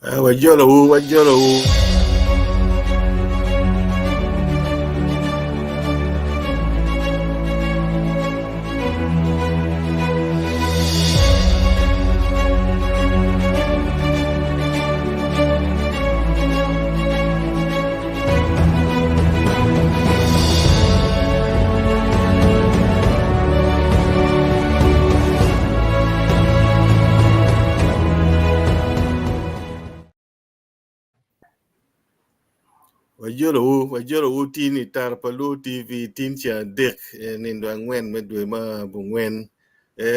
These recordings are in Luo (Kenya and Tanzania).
Wajolo. Wajolo tini tar palu TV tin cha dek nindo angwen medwe ma bungwen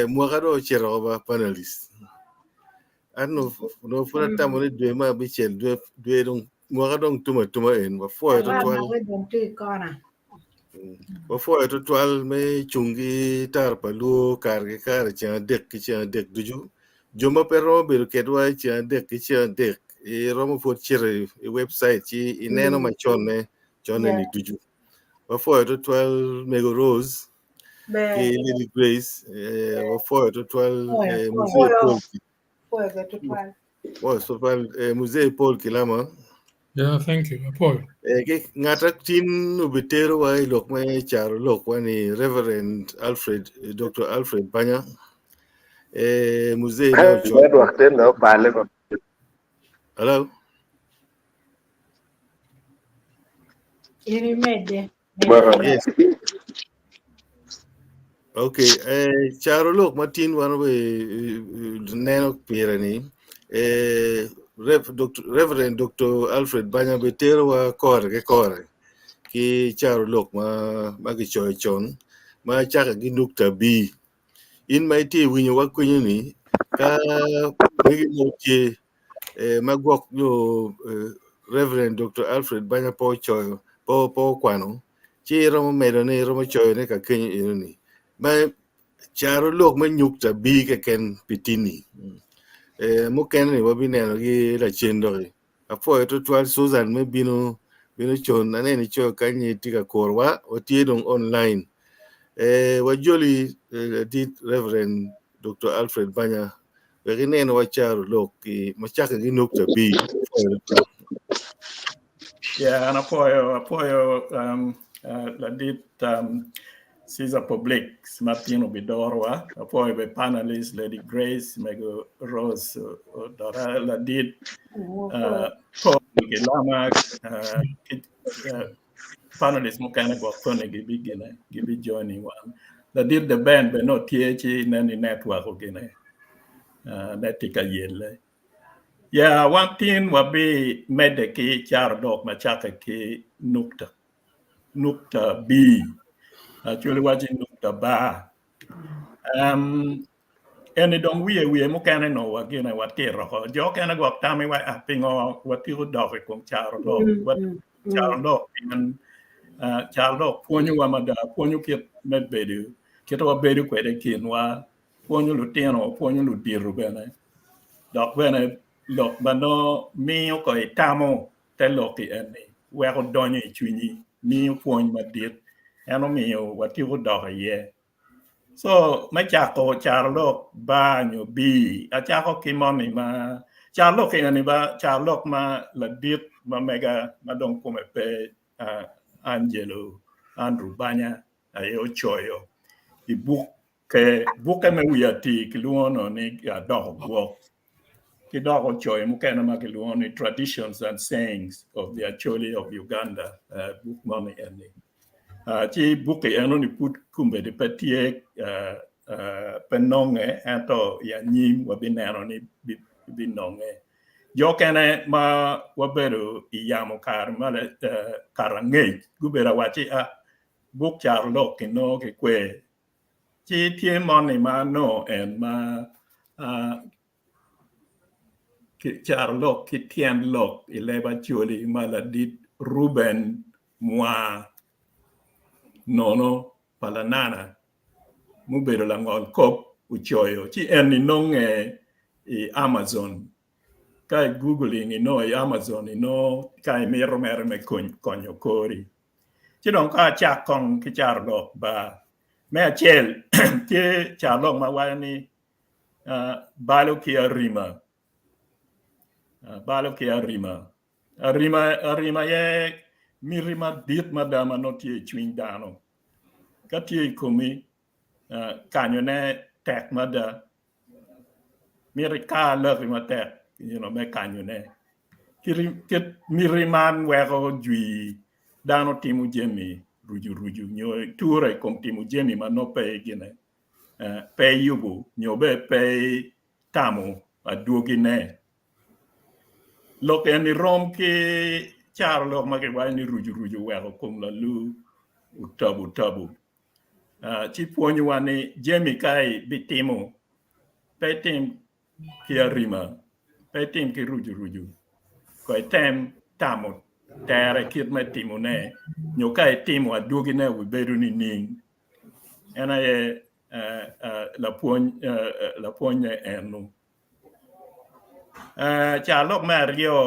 mwakado chero ba panelist ano no funa tamo ni dwe ma bichel dwe dong mwakado tuma en ba fo to twal ba fo to twal me chungi tar palu kar cha dek duju joma perro ber kedwa cha dek romo for chere website chi ineno machone chone ni duju before to 12 mego rose ki Lily Grace before to 12 musée Paul Kilama thank you Paul ke ngata tin ubitero wa lok me charo lok wani Reverend Alfred Dr. Alfred Banya musée no chon hello yes okay charo lok matin wan we neno pirani Reverend Dr. Alfred Banya betero wa kore ki charo lok ma ki choy chon ma chaka gi nukta B in mai ti winyo wa kunyo ni ka megi motie magwok yo Reverend Dr. Alfred Banya po choyo po kwano chi romo medo ne romo choyo ne ka kenyo ino ni ma charo lok ma nyukta B ka ken pitini mo ken ni wabi neno gi la chendo gi apo to twal Susan me bino chon ane ni cho kanyi tika korwa otie dong online wajoli dit Reverend Dr. Alfred Banya neno wa charo lok ki machaka gi nukta B and apoyo la dit Caesar Public Martino Bidorwa apoyo be panelist Lady Grace Mego Rose Dora la dit Paul Kilama panelist mukana go kone gibi joining one la dit the band be no TH nani network ogene netika yelle one thing will be medeki char dog machaka ki nukta B actually watching nukta ba eni dong we mo kana no wa gina wa tiro ko jo kana go tami wa pingo wa tiro dog ko char dog man char dog ponyo wa mada ponyo pet medbedu kito wa bedu kwede kinwa ponyo lutino ponyo ludiru bene dog bene lok bano miyo ko itamo te loki eni weko donyo chunyi miyo puonj madit eno miyo watigo doka ye so machako charlok banyo bi achako kimoni ma charlok eni ba charlok ma ladit ma mega madong kume pe Angelo Andrew Banya ayo choyo I buke me wiyati kiluono ni dog walk Kidoko choy mukena makiluoni traditions and sayings of the Acholi of Uganda book money eni chi buke eno ni put kumbe de petie penonge ato ya nyim wabinero ni binonge jokene ma waberu iyamo kar male karange gubera wachi book charlo kino ke kwe chi tie money ma no en ma Charlok Kitian Lok Ileba Choli Maladit Ruben Mwa Nono Palanana Mubero Langol Kop Uchoyo Chi eni nonge Amazon Kai Googling Amazon Kai mero me konyo kori Chi don ka chakong ki Charlok ba Me achel Ki Charlok mawani Balo Kia Rima balo ke arima ye mirima dit madama notie chwin dano katie kumi kanyo ne tek mada mirika lërima tek me kanyo ne kit miriman wero jwi dano timu jemi ruju nyo ture kom timu jemi manope gine pe yubu nyobe pe tamu aduogine lok eni rom ki char lok maki wai ni ruju wero kom la lu utabu chi puonyo wani jemi kai bitimu pe tim ki arima pe tim ki ruju koi tem tamu tere kit me timu ne nyo kai timu aduogine wibedu ni ning ena ye la puonye enu cha lok mario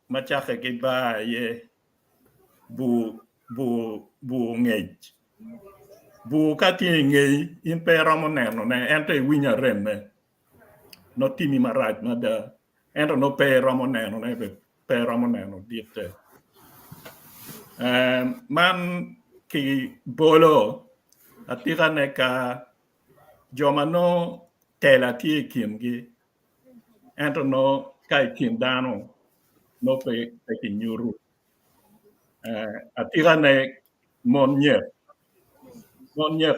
machake ki ba ye bu ngej bu kati ngej in pe romo neno ne ente winya remme no timi maraj nada ento no pe romo neno ne pe romo neno dite man ki bolo atira ne ka jomano tela ti kimgi ento no kai kim dano no pe ki nyuru atira ne monye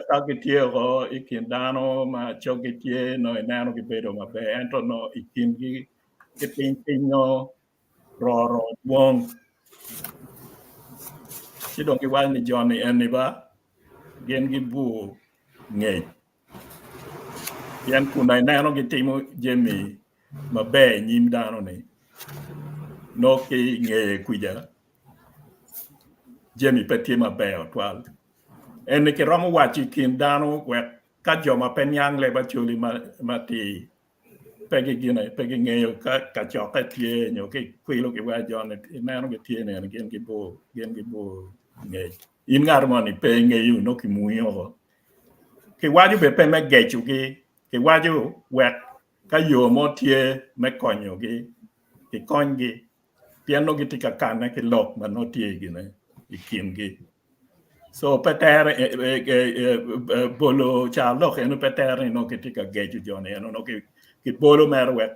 tagitie go ikin dano ma chogitie no enano ki bedo mabe ento no ikimgi kipinyo roro wong sidong ki wani Johnny eniba gen gi bu ngej yan kunai nano ki timo jemi mabe nyim dano ni no ki nge kuja jemi peti mabe otwal en ki romo wachi kin dano we ka joma penyang le bachuli mati pegi ngeyo ka choka tie nyo ki kwilo ki wa Johnny nano ki tie ne gen ki bu nge in ngarmoni pe ngeyu no ki muyo ki waju be pe me gechu ki waju wek ka yo mo tie me konyo ki kongi piano gi tika kana ki lok ma no tie gi ne ikim gi so peter bolo cha lok eno peter no ki tika gechu jone eno no ki bolo mer wek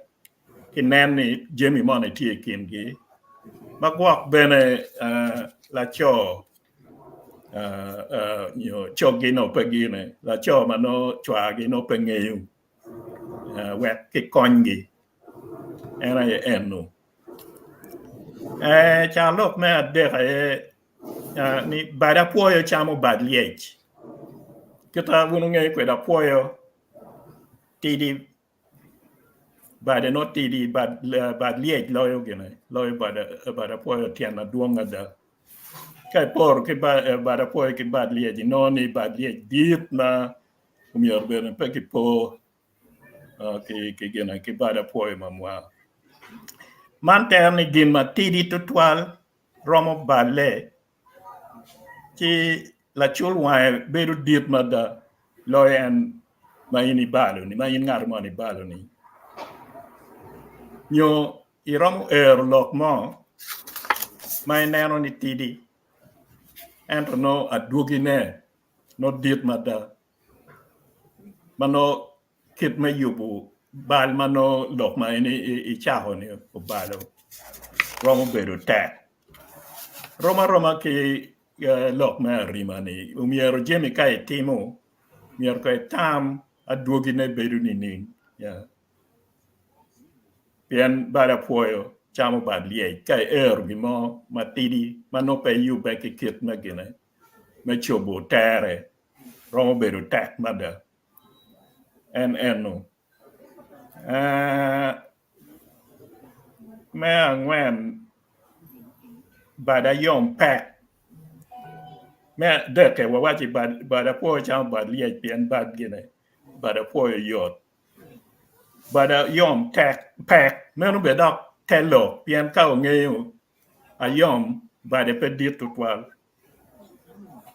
ki neni jemi mone tie kim gi magwak bene la cho chogi no pegine la cho ma no chwa gi no pengeyu wek ki kongi era eno cha lok me de ni bada puoyo chamo bad liech kita wunu nge kweda puoyo tidi bada no tidi bad liech loyo gine loyo bada puoyo tiana duonga da kai por ke bada puoyo ki bad liech no ni bad liech dit na umior bene pe ki po ki gina ki bada puoyo mamwa man terni gin ma tidi tutwal romo bale ki la chul wae beru dit mada loyen ma ini balo ni ma in ngar mo ni balo ni nyo iromo lok mo ma neno ni tidi ento no aduogine no dit mada mano kit me yubu bal mano lok ma ini ichaho ni balo romo beru tek Roma ki lok ma rima ni umiero jemi kai timo mier kai tam aduogine beru ni ya pian bada puoyo chamo bad liech kai gimo matidi mano pe yu be ki kit na gine me chobo tere romo beru tek mada eno me angwen bada yom pek me deke wawachi bada puoyo chamo bad liech pian bad gine bada puoyo yot bada yom pek meno bedok telo pian kao ngeyo ayom bada pedit tutwal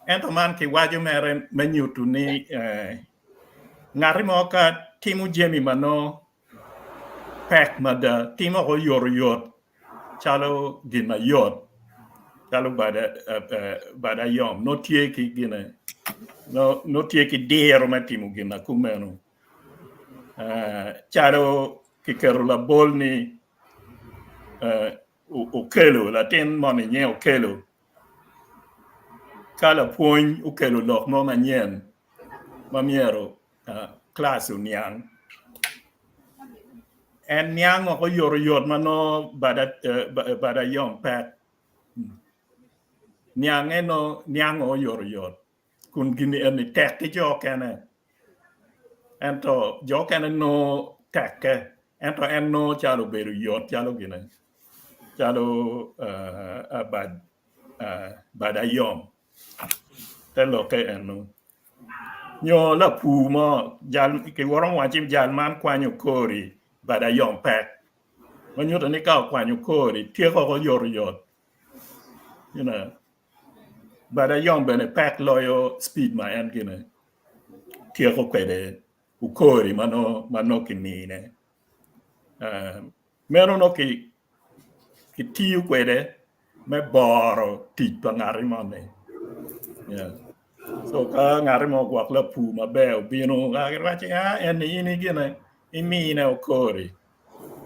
ento man ki waju mere menyutu ni ngari mo ka timu jemi mano pack mada timo ko yor chalo gina yot chalo bada yom no tie ki gina no tie ki dero matimo gina kumeno chalo ki kero la bolni ukelo la ten moni nye ukelo kala point ukelo lok mo manyen mamiero class uniang en niang ko yor mano bada yom pat niang o yor kun gini en tek ki jo kene ento jo kene no tek ento en no chalo beru yor chalo gine chalo bada yom telo ke enu nyo la pu mo jal ke woron wachim jal man kwanyo kori bada yom pek manyo ni ka kwanyo kori tie ko yor you know bada yom bene pek loyo speed ma en gine tie ko kwede u kori mano kinine mero no ki tiu kwede me boro ti pangari mane yeah so ka ngari mo gwak la pu ma beo bino ga wachi en ini gine imi na ukori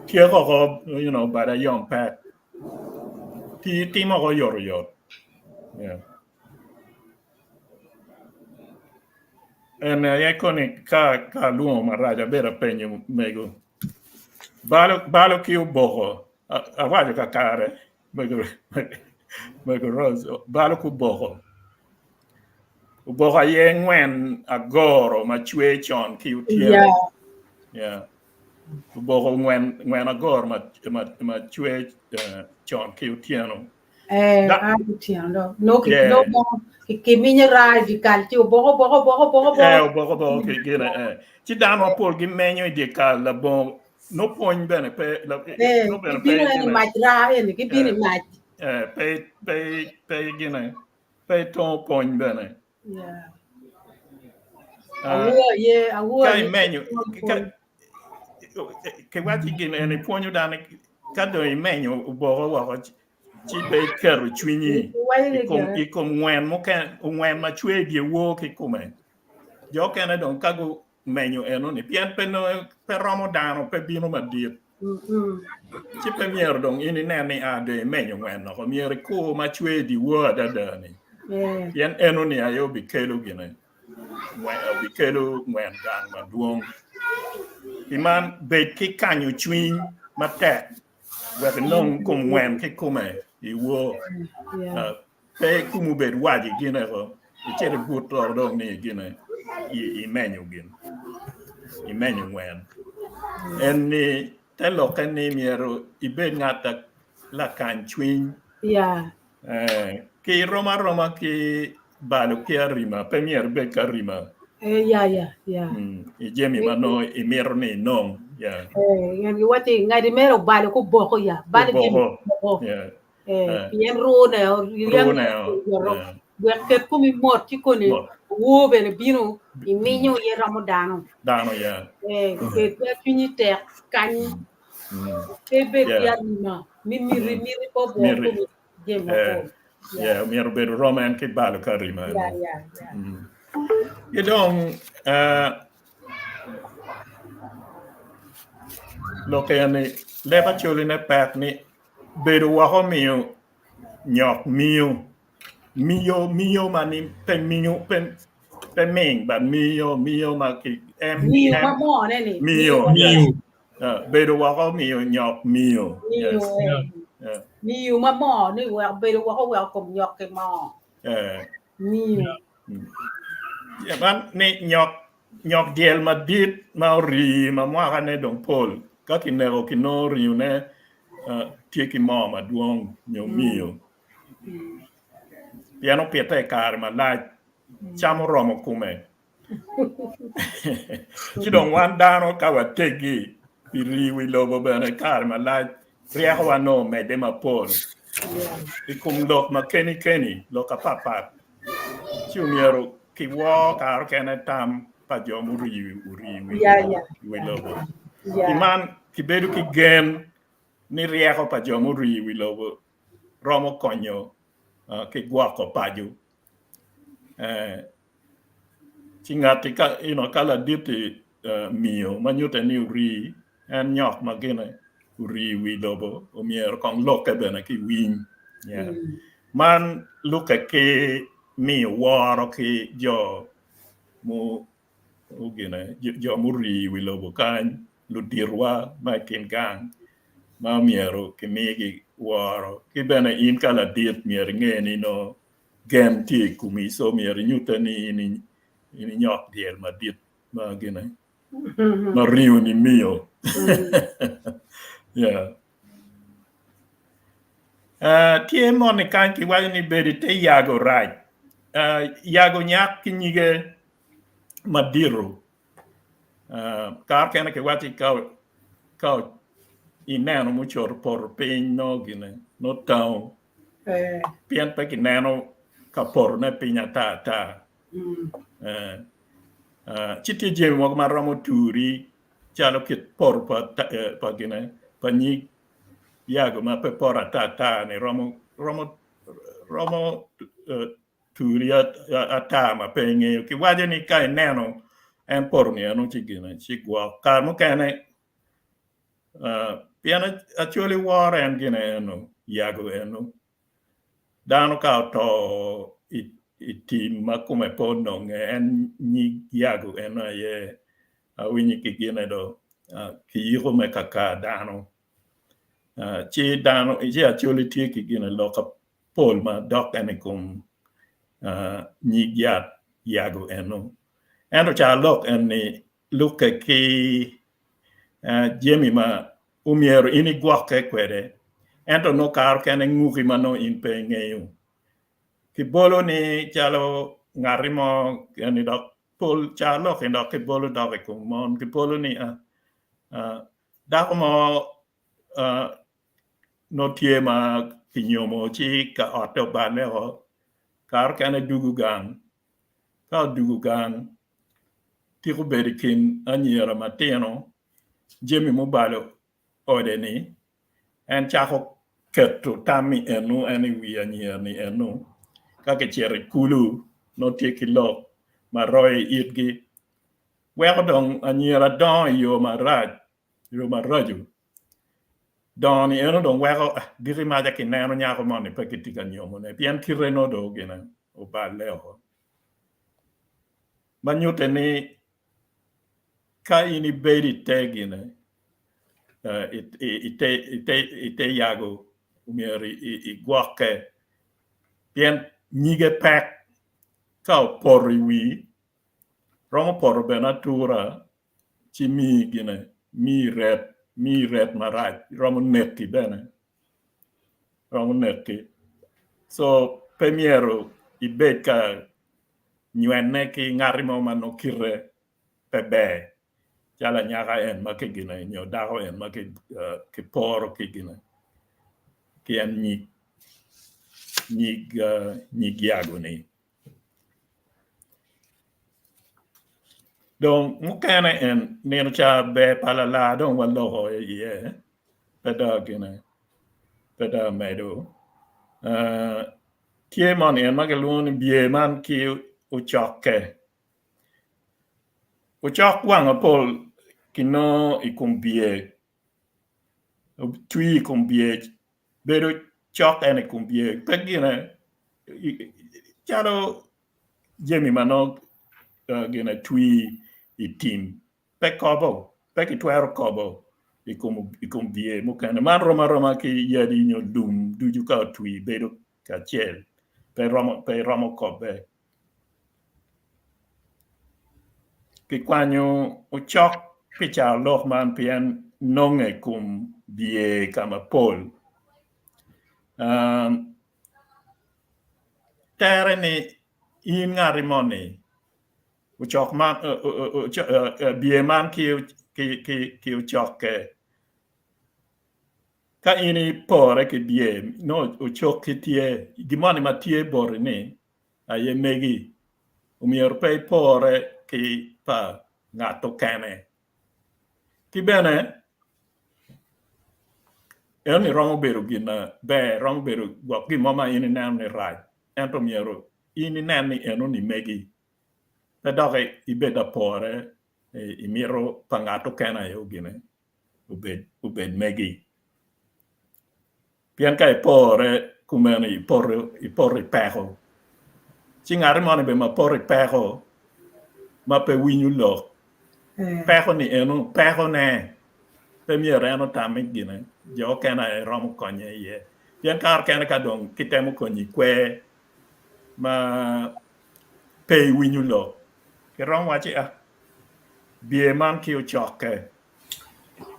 tie ko you know bada yom pek ti mo ko yor yeah en iconic ka luo maraja bera penyo mego balo ki boko awajo ka kare mego rose balo ku boko ye ngwen agoro ma chwe chon ki utie yeah boko ngwen agoro ma chwe chon ki utieno utieno no ki minya rai di kalti boko ki gina ci dano pol gi menyo di kal la bon no point bene pe no bene pe ni majra en ki bini maj pe gina pe ton point bene yeah kai menyo ke wati gina en ponyo dane ka do menyo boko wa ci pe kero chwinyi ikom ngwen mo kan ngwen ma chwe di wo ki kume jo kene don kago menyo eno ni pian pe romodano pe bino ma dir ci pe mier don ini nene ade menyo ngwen no mier ko ma chwe di wo da ni pian eno ni ayo bi kelo gine bi kelo ngwen gan ma duong iman be ki kanyo chwin ma tek wa non kum ngwen ki kume iwo pe kumu bet waji gine ko ichere buto do ni gine imenyo gin imenyo ngwen en ni telo kan ni miero ibe ngata la kan chwin ki roma ki balo ki arima premier be karima jemi mano imiero ni non yan wati ngadi mero balo ko boko balo boko yen rone ket kumi mot ci kone wo bene bino iminyo ye ramodano dano ke fini tek kan be ya miri ko boko jemo ko miero be roman ke balo karima you don't lo que ni leva chuli ne pat ni bedo wa ho mio nyok mio mani pe mio pe ming but mio ma ki mio mo ne ni mio bedo wa ho mio nyok mio mio ma mo ni wa bedo wa ho wa kom nyok ke mo mio man ni nyok diel ma dit ma ri ma mo ka ne dong pol ka ki ne ki no ri ne tie ki mo ma duong nyo mio piano piete kar ma la chamo romo kume ci don wan dano ka wa tegi ri wi lobo bene kar ma la ria wa no me de ma pol ikum lok ma keni lo ka papa ci miero ki wo kar kene tam pa jo mu ri wi lobo Iman kibedo kigen ni rieko pa jomo riwi lobo romo konyo ke gwako paju chingati ka kala diti mio manyute ni uri en nyok magene uri wi lobo omier kong loke bena ki win man luke ke mi waro ki jo mu ugine jo muri wi lobo kan ludirwa ma kin gang ma miero ki migi waro ki bena in kala dit mier ngeni no gem ti kumi so mier nyute ni nyok diel ma dit ma gine ma riu ni mio tie moni kan ki wagi ni bedi te yago right yago nyak ki nyige madiru kar kena ke wati kau ineno mucho por pin no gine no tau pian pa kineno ka por ne pinya ta chiti je mo ma romo turi chalo kit por pa gine pa ni yago ma pe por ta ne romo turi ata ma pe nge ki waje ni kai neno en por ni anu chigine chigwa ka mo kane piano actually war and gine yago eno dano ka to team ma come pono en ni yago eno ye awini ki gine do ki yiko me kaka dano chi dano je actually ti ki gine loka pol ma dok ene kum ni yago eno eno cha lok ene look ki Jemi ma umiero ini guake kwede ento no kar kene nguki mano in pe ngeyu ki bolo ni chalo ngarimo yani dok pol chalo ki dok ki bolo dok ko mon ki bolo ni dako mo no tie ma kinyomo chi ka auto bane ho kar kene dugugan ti ko berikin anyera mateno Jemi mobalo odeni en chako keto tami enu eni wi anyer ni enu kake chere kulu no teki lo maroy itgi weko dong anyera don yo maraju don enu dong weko diri maja ki neno nyako moni pakitika nyomo ne pian kireno do gina obaleo manyute ni ka ini bedi tegine ite yago umieri iguake pien nige pek ka porri wi romo porro benatura ci mi gine mi red marat romo netti bene romo netti so premiero ibeka nyenne ki ngarimo mano kire pebe Jala nyaka en ma ke gina nyo daho en ma ke poro ke gina ke en ni giago ni donc mukane en neno cha be pala la don wallo ho ye peda gina peda medo tie man en ma ke lun bie man ki o chokke o chok wang pol kino ikumbie tui ikumbie pero chok ene kumbie pegine charo Jemi mano gina tui itim pekobo pekitwero kobo ikumbie mukane man roma ki yadi nyo dum duju ka tui bedo ka chel pe romo kobe ki kwanyo o chok picha lok man pian nonge kum bie kama pol tere ni in ngarimoni o chok man bie man ki o chok ka ini pore ki bie no o chok ki tie gimani ma tie bore ni aye megi umier pe pore ki pa ngato kane Ki bene ni romo beru gina be romo beru go ki mama ini nam ni right ento miero ini nam ni eno ni megi pe doge ibeda pore i miro pangato kana yo gine ubed megi pian kai pore kumeni i porre pego chingare mone be ma porre pego ma pe winyu lo pego ni eno pego ne pe mi reno tamik gine jo kana romo konye ye pian kar kana ka dong kitemo konyi kwe ma pe winyu lo ke rom wachi bie man ki ochoke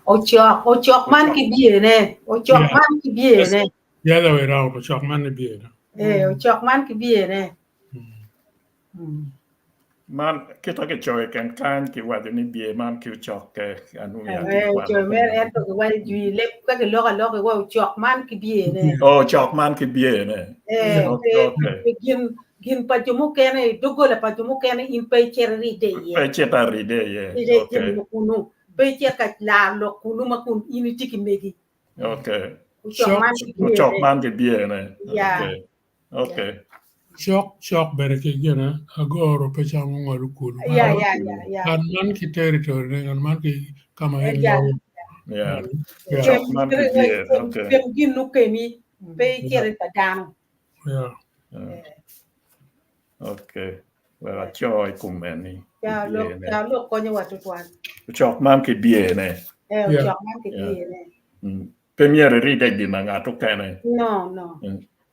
ochok man ki bie ne ochok man ki bie ne the other way around ochok man ki bie ochok man ki bie ne man kita ke choy kan ki wadu ni bie man ki ochoke anu ya choy mer en to wa ju lep ka ke lo wa ochok man ki bie ne ochok man ki bie ne okay gin pa jumu kene dogola pa jumu kene in pe cherri de ye pe cherri de ye okay kunu pe cher ka la lo kunu ma kun ini tiki megi okay ochok man ki bie ne okay shock bere ke gena agoro pe chamu ngolu kulu kan man ki territory ne kan man ki kama ochok man ki bie okay pem gin nu kemi pe cherri pa dano okay well choy kumeni lo konyo watu twan ochok man ki bie ne ochok man ki bie ne premier ride di ngato kene no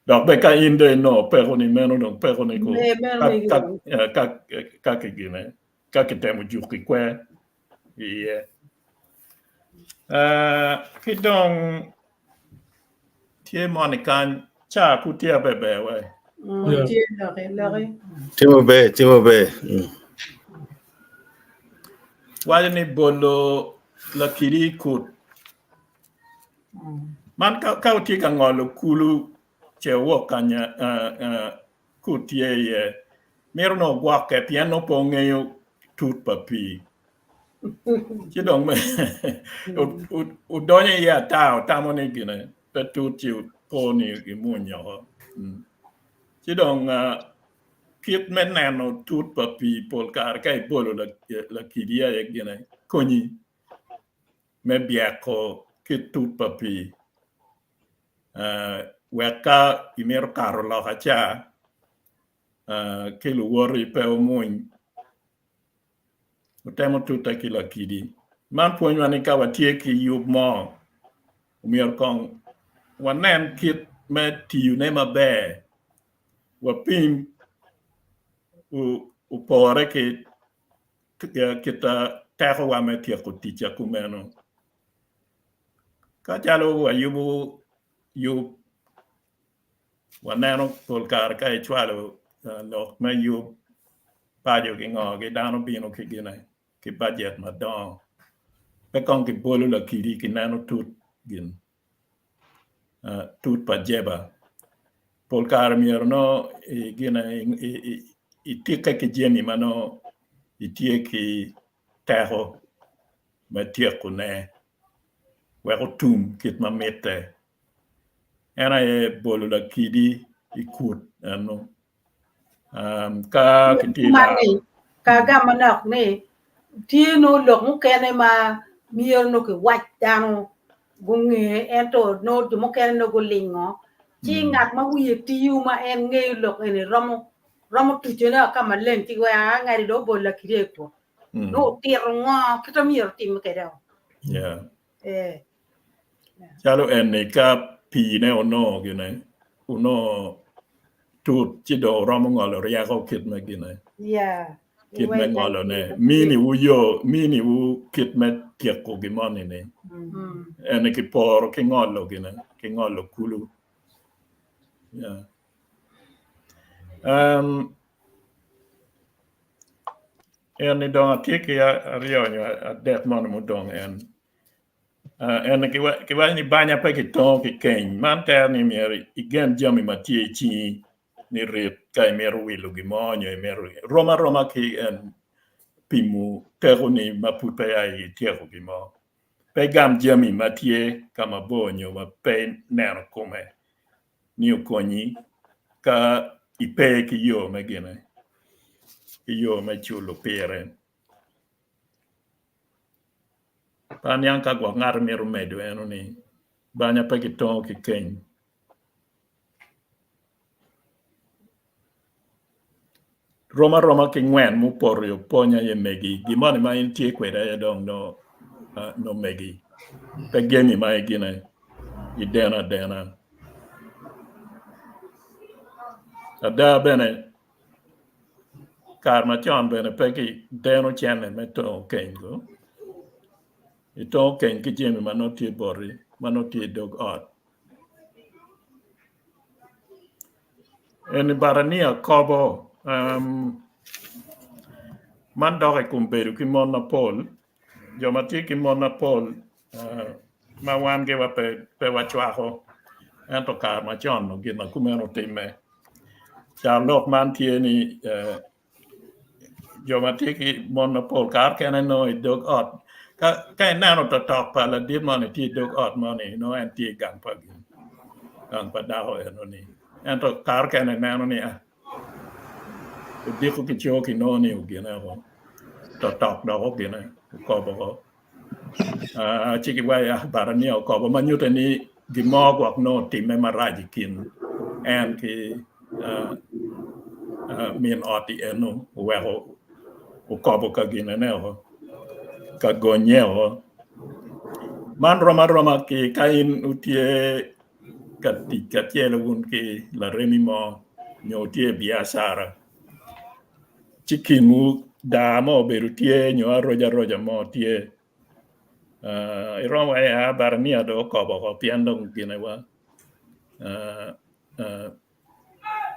dok be ka inde no pero ni meno no pero ni ko ka gine ka temo juki kwe ye ki dong tie monikan cha kutia bebe we Timo be wale ni bolo la kiri kut man ka uti ka ngolo kulu che wo kanya kutie ye mero no gwa ke piano ponge yo tut papi ci dong me u donye ya ta mo ne gine pe tut ci poni gi munyo ci dong kit men nano tut papi pol kar kai bolo la kidia ye gine koni me biako kit tut papi weka imero karo lo hacha ke lu wori pe omuny utemo tuta kila kidi man puonj mani ka watie ki yub mo umier kong wanen kit me tiyu ne mabe wapim upore ki kita teko wa me tieko ticha kumeno ka chalo wa yubu waneno polkar ka chwalo no me yu padio ki ngo ki dano bino ki gine ki budget madong pe kong ki bolu la kiri ki nano tut gin tut pajeba polkar mierno gine itika ki jeni mano itie ki teho me tieku ne weko tum kit ma mete ena bolu la kidi ikut ano ka kitila ka gamanak ne tino lok mu kene ma mier no ke wachano gunge ento no mo kene no golingo chingat ma wiye tiu ma en nge lok ene romo tujena kama len ti wa ngari do bol la kidi to no tiro ngo kita mier tim ke daw chalo en ka pi ne ono gine uno tut ci do romo ngolo ria ko kit me gine kit me ngolo ne mini u kit me tieko gimoni ne en ki por ki ngolo gine ki ngolo kulu en ni don atiki arionyo adet mon mo dong en ki wa ni banya pe ki ton ki ken man ter ni mieri igen jami matie chi ni rip kai meru wilu gi monyo meru roma ki en pimu teru ni mapupe ai tiero gi mo pe gam jami matie kama bonyo ma pe nero come niu konyi ka ipe ki yo megene yo me chulo pere panyang ka gwa ngar meru medu eno ni banya pe ki ton ki ken Roma ki ngwen mu porio ponya ye megi gimani ma intie kweda ya dong no megi pe gemi ma egine idena ada bene karma chon bene pe ki deno chene me to kengo ito ken ki jemi ma no tie bori ma no tie dog ot en barania kobo man doge kumperu ki monopol jomati ki monopol ma wan ge wa pe wa chwaho ento karma chon no gina kumeno time Charlotte man tieni jomati ki monopol kar kene no dog ot ka nano to talk pala dit money ti dog ot money no anti gang pa daho eno ni ento kar kene nano ni diku ki choki no ni ugina ho to talk do ugina ko bo chiki wa barani ko bo manyute ni gimo gwak no ti me maraji kin en ki min oti eno weho ko bo ka gina ne ho ka gonyeho man roma ki kain utie katika tiele un ki la remimo nyotie biashara chikimu da mo berutie nyo roja mo tie iroma ya barnia do ko bo piando ginewa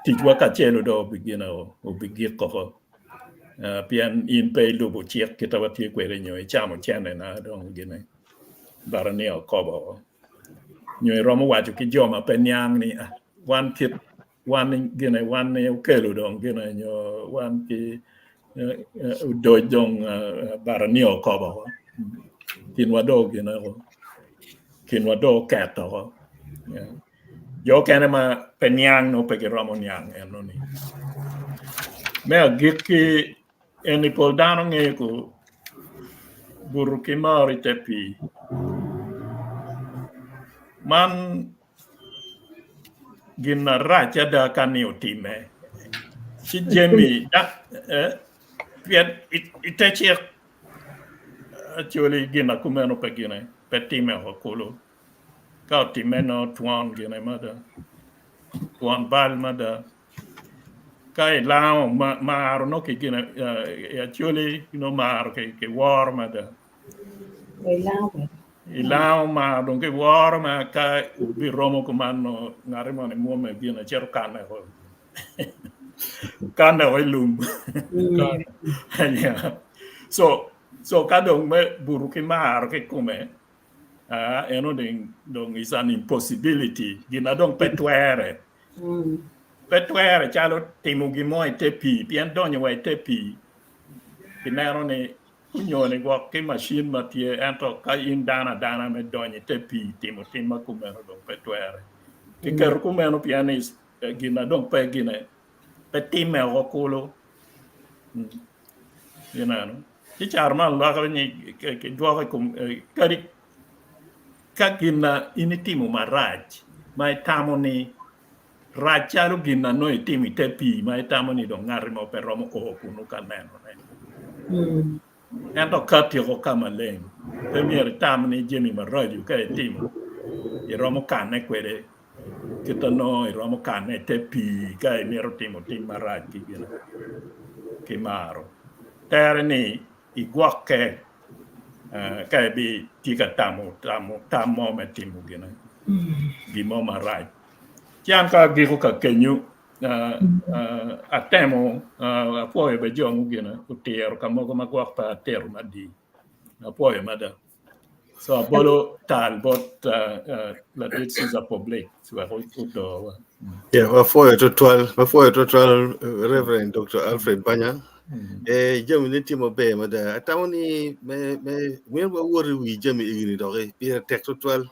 tijwa ka chelo do bigina o bigir ko pian in pe lubu chiek kita wati kwere nyo chamo chene na dong gine barania ko bo nyo romo waju ki joma penyang ni wan kit wan gine wan ne kelo dong gine nyo wan ki do dong barania ko bo kinwa do gine kinwa do kato yo kene ma penyang no pe romo nyang eno ni me giki eni poldano ngeko buruki mari tepi man gina raja da kanio time si jemi da piet itachi actually gina kumeno pegine petime hokolo ka time no tuan gina mada tuan bal mada kai lao ma no ke gina actually mar ke war mada lao ma don ke war ma ka bi romo comando ngarimo ne mo me gina cercane ho kana ho lum so kadong me buruki mar ke come eno dong is an impossibility gina dong petwere chalo timugi moi tepi pian donyo wai tepi pinero ne kunyone go ke machine matie ento ka in dana me donyo tepi timo kumeno dong petwere ke ker kumeno pianis gina dong pe gina petime okulo no ti charman la ka ni ke do kum kari kakina initimu maraj mai tamoni racharo gina no itimi tepi mai tamoni do ngarimo per romo ko kunu kaneno ento kati ko kamaleng premier tamni jemi maraju ka itimo e romo kane kwere kita no e romo kane tepi ka mero timo tim maraji gina kimaro terni igwake ka bi tika tamo metimu gina gimo maraj kian ka gigo ka kenyu atemo poi be jongu gina utiero kamo ma gwakta teru madi poi mada so bolo tal bot la decisa public so yeah before to 12 Reverend Dr. Alfred Banya jami ne timo be ma da tawni me wori wi jami igini doge pira textual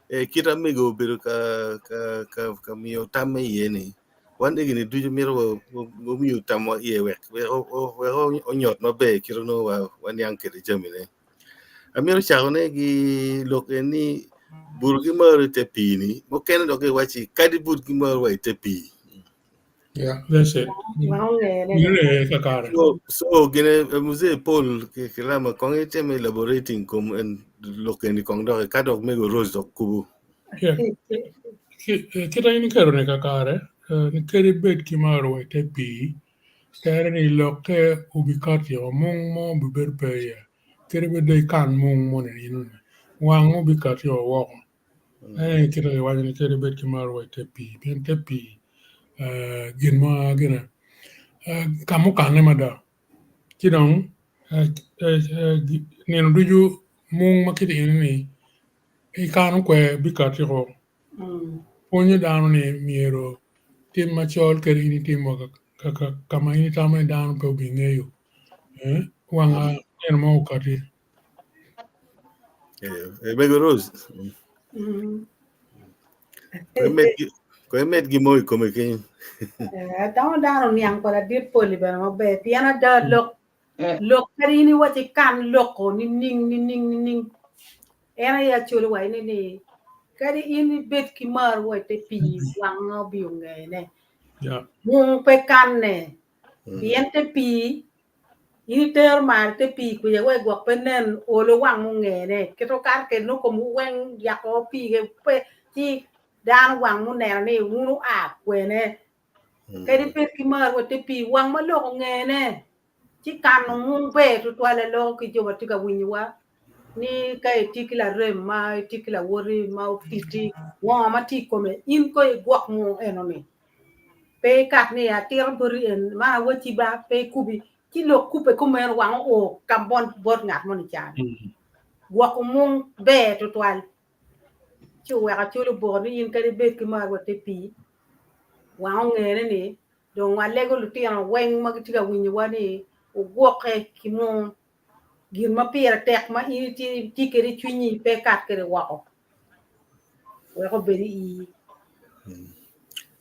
kita mego beru ka mio tamme yeni wande igini duju miro wo mio tamo ye wek we o nyot no be kiro no wan yang kede jami ne amiro chagone gi lokeni burgi maro te pini mo ken doge wachi kadi burgi maro wa te pi. Yeah, that's it. So gine muse Paul ke lama kong item elaborating kom en lokeni kong do ka dog mego rose dog kubu. Yeah. Kita ini karone kakare ni keri bet ki maro te pi kare ni lokke ubikati o mung mo biber pe ya keri be de kan mung mo ne inu wang ubikati o wo kita wani ni keri bet ki maro te pi ben te pi gin ma gina kamu kane mada kidong nenu duju mung makiti ini ikanu kwe bikati ko ponyo dano ne miero tim machol keri ini tim waka kama ini tama dano pe ubingeyo wanga nenu mo ukati Mego rose ko met gi moy ko me ken tama dano niang pala dit poli ba mo be piana da lok keri ini wati kan loko ning era ya chulo wa ni kari ini bet ki mar wa te pi wang biung ne ya mung pe kan ne bien te pi ini ter mar te pi ku ya wa gwa penen o lo wang mung ne ke to kar ke no ko mu wen ya ko pi ke pe ti dan wang mu ne ne mu a kwe ne kari bet ki mar wa te pi wang ma lo ne ti kan mung pe to le lo ki jo wa ti ka winwa ni kai tikila rem ma tikila wori ma titi wa ma ti kome in ko e gwak mo enoni pe kat ni atir buri en ma wati ba pe kubi ti lo kupe ko mer wa o kambon bot ngat mo ni chan gwak mo be to twal chu wa chu lo bo ni in kali be ki ma wa te pi wa ngere ni do wa lego lu ti an wen ma ti ka winyi wa ni o gwak e ki mo gin ma pira tek ma ini ti keri chunyi pe kat kere wako wako beri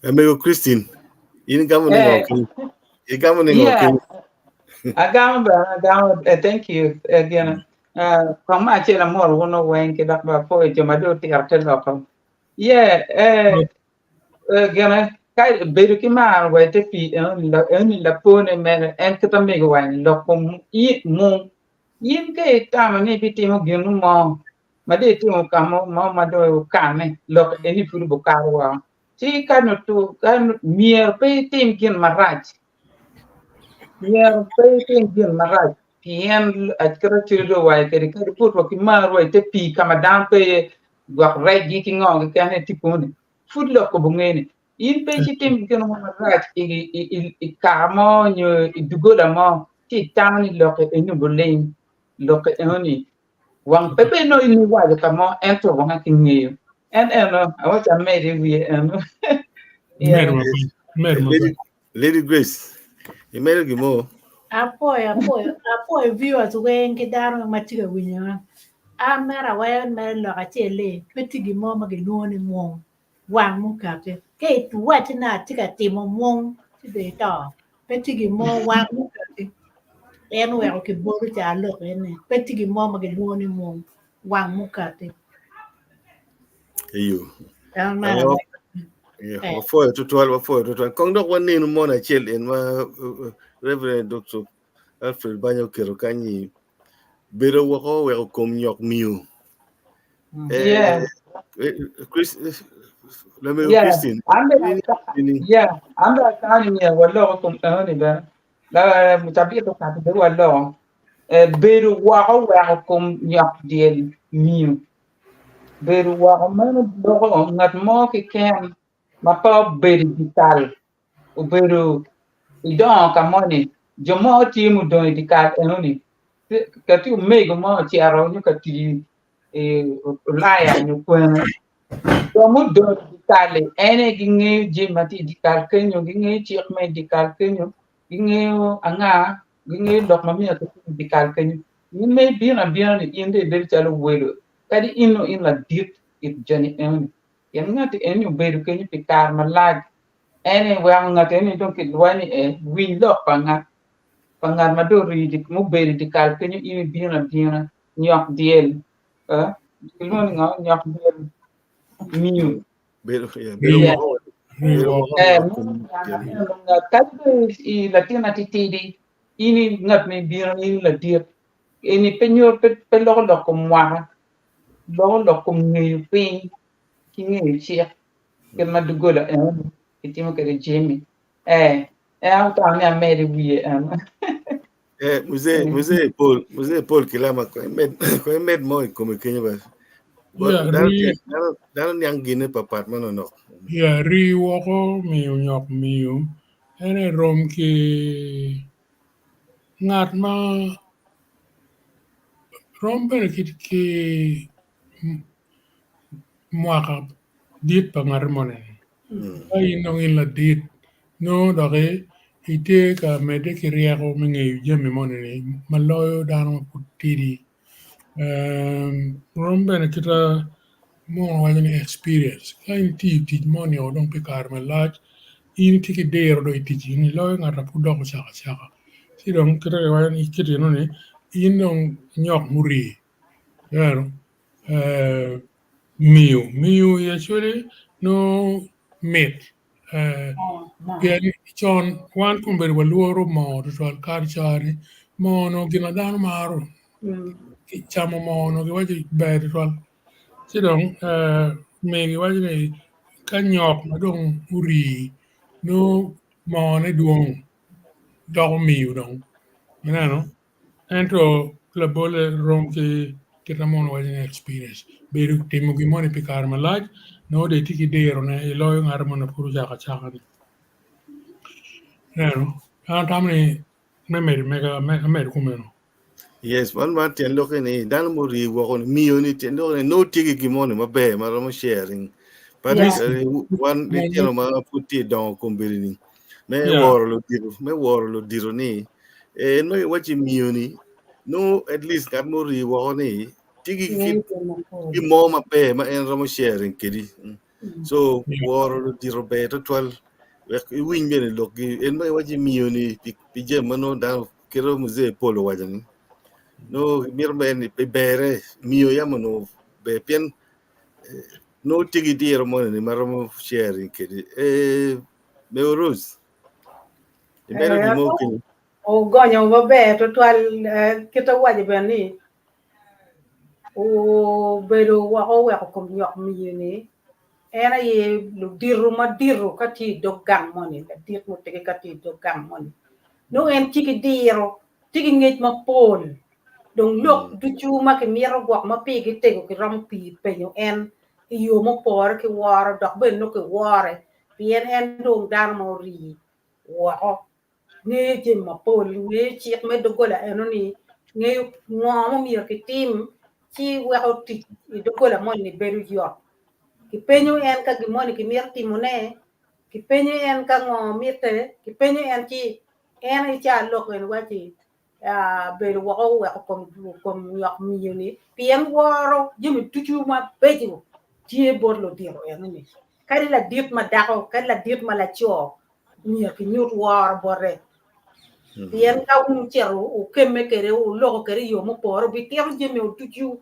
Amigo Christine in gamu ne gamu ne agama thank you again kama chela mor wono wen ke dak ba po je mado ti artel ko gana kai beru ki ma wa te pi la pone men en ke tambe go wan lo kom I mo yin ke tama ni piti mo ginu mo made ti mo kamo mo mado kane lo eni furu bukarwa ti kanu tu kan mier pe tim kin maraj pien atkara chiro wa ke ke put wa ki marwa te pi kama dan pe wa regi ki ngong ke ane ti pone fud lo ko bungene yin pe ti tim kin maraj I kamo nyo dugola mo ti tani lo ke eni bolin lo ke eni wang pepe no ini wa ka mo ento wang ki ngeyo en awa ta made we Lady Grace email gi mo apoy viewers wen ke daro matiga winya amera wen mer lo ka chele petigi mo ma ge nuoni mo wang mu ka ke tu wa tina tiga timo mo ti de to petigi mo wang mu ka en we o ke boru ja lo ene petigi mo ma ge nuoni mo wang mu ka you wa foi tutual kong dok wan ni mo na chel en ma Reverend Dr. Alfred Banyo Kero kanyi bero wako we kom nyok miu Chris Christine I'm telling you what lo kom ni ba la mutabi to ka be wa lo bero wako we kom nyok diel miu bero wako man lo ngat mo ki ken ma pa bero digital o bero idon ka money jomo ti mu don digital enoni ka ti mego mo ti aro nyu ka ti laya nyu kwena jomo don digital ene ginge je mati digital kenyo ginge ti me digital kenyo ginge anga Gini dok mami atau di kalkanyu. Ini may biar ini dari calo welo. Tadi ino in la dit it jani en. Yang ngati en yung beru kanyu pikar malag. Ene wang ngati ene dong kitwani win dok pangat maduri di mu beru di kalkanyu ini biar nyok diel. Ilmu nyok diel miu. Beru ya, Rio. Tadi i latina titidi ini ngat me biar ini la dir. Ini penyor pelok kumwa. Lo kum ping kini chia ke madugola itimo ke Jimmy au ta ne ameri wie Muse Paul kilama ko med mo ko me Kenya ba. Dan yang gini papat mana no. Ya Rio ko miu nyok miu ene rom ki ngat ma rom ben ki mwaka dit pangar monen. Ay nong in la dit no dake ite ka mede ki riako mengi jemi monen maloyo dano putiri. Rom ben kita mo wajani experience. Kain ti money o dong pikar malaj ini tiki dero do itiji ini loyo ngata pudoko saka. Si dong kita wajani ikiti no ne in dong nyok muri. Yaro. Miu actually no meat. Piani chon wan kumber waluoro mo to karchari mo no ginadan maro. Chamo mo no giwaji bad to sidong me giwaji kanyok madong uri no mo ne duong dog miu dong. You know? Ento la bole rom ki kita mon waji experience. Beru temu gimoni pikar malaj no de tiki dero ne loyo ngarmona puru chaka ni. No, tamni mega kumeno. Yes, one man ten look ni dan mo ri wo kon mioni ten look no tiki gimoni mabe mara sharing. But one de telo ma puti don kombiri ni. Me woro lo diro ni. No wachi mioni no at least kat mo ri wo ni tigi ki mo ma pe ma en ramo sharing kedi. So woro lo diro be to 12 win bene loki en mai waji mioni pije mano da kero muze polo wajani no mirben pe bere mio yamano be pien no tigi dire mo ni maramo sharing kedi me rose e bere di mo kin o gonyo vabe to 12 kita waji bene o bedo wa o wa ko nyok mioni era ye lu diru kati dogang moni la dir mo tege kati dogang moni no en tiki diro tiki nget ma pol dong lok du chuma ke miro gwak ma pi ki tego ki ram pi penyo en yo mo por ki war dok ben no ki ware pien en dong dan mo ri wa o ne je ma pol ne chi me do gola enoni ne mo mi ki tim chi wa o ti do gola moni beru yo ki penyo en ka gimoni ki mirti mone ki penyo en ka ngo mirte ki penyo en chi en cha lok en wati be wo kom yok miyoni pien woro jimi tuju ma beju tie borlo diro en ni kali la dit ma dako kali la dit ma la cho mi ki nyut war borre pien ka chero o kemme kere o loko kere yo mo por bi tiam jimi o tuju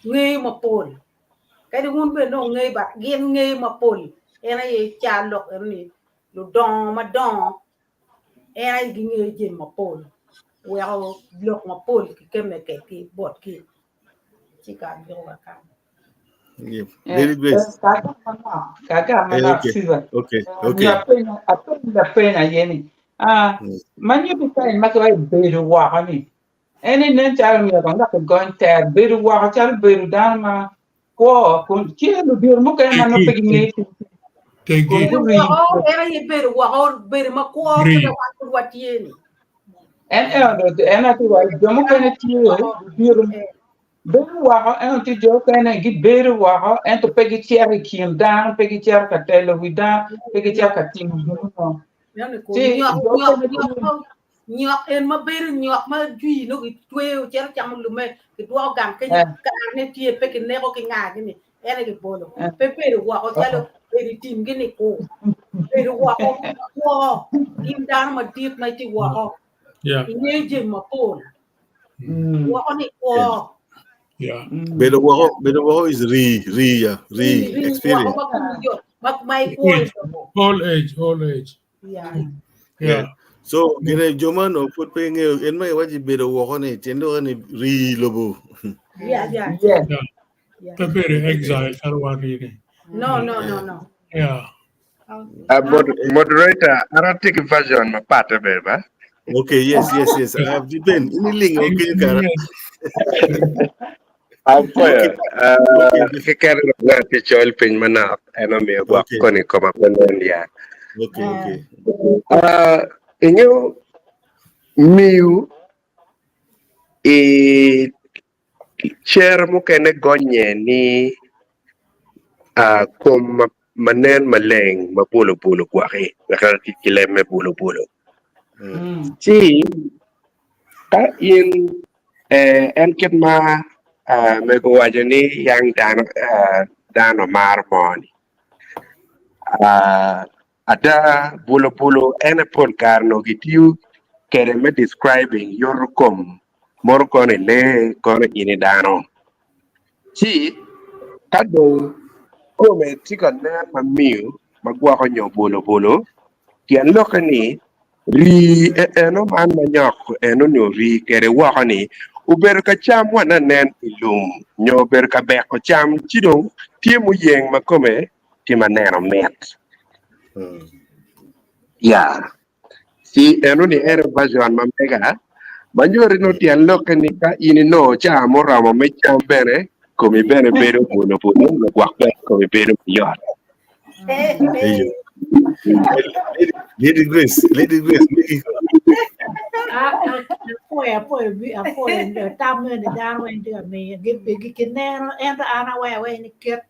ngi mo pol cái đi muốn bên nó ngay bạc ghen ngay mà pol em ấy cha lộc em này lu đòn mà đòn em ấy cái ngay gì mà pol well lộc mà pol cái cái bọt kia chỉ cần vô là cả very good kakak mana siwa okay la pena yeni manyo bisa makai beru wa ni ene nen chal mi ko ndak gon ter beru wa chal beru dan ma ko kon kilo bir mo kay man no pegi ni Tegi era ye beru wa beru ma ko ka wa tieni en ati wa jomo kay ti bir beru wa en ti jo kay na gi beru wa en to pegi ti ari kim dan pegi ti ka tele wi dan pegi ti ka tim no nhọc em mà bên nhọc mà duy nó cái tuêu chứ chẳng lúc mà cái đua gam cái này chia pe cái này có cái ngà cái này em này cái bolo pe pe được qua có chơi được pe đi tìm cái này cô pe được qua có qua im đang mà tiếp này thì qua có ini je mà bolo qua có này qua bedo wako is re experience but my all age yeah so gine joman o put pe nge en mai waji bedo wako ne tendo ne re lobo yeah very exile karwani no yeah moderator Arabic version ma part ba okay yes I have depend ini link okay kara que quero na pichol pin mana eno me gwa koni koma pendia okay inyo miu e chair mo kene gonye ni kom manen maleng mapulo kwa ke nakati kileme pulo si ka in en ketma me ko wajani yang dano marmoni ada pulo ene pon karno gitiu kere me describing your kom mor kone le kone ini dano si kado o me tika na mamiu magwa ko nyo pulo kian lokani ri eno man manyok eno no ri kere wa kani uber ka cham wana nen ilum nyo ber ka be ko cham chidong tie mu yeng makome ti maneno met ya si eno ni era version mamega manjori no ti alloka ni ka ini no cham ramo me cham bene come bene bere pulo no kwa ko bere yo Lady Grace poi tam ne dan wen de me ge kinero enta ana we ni ket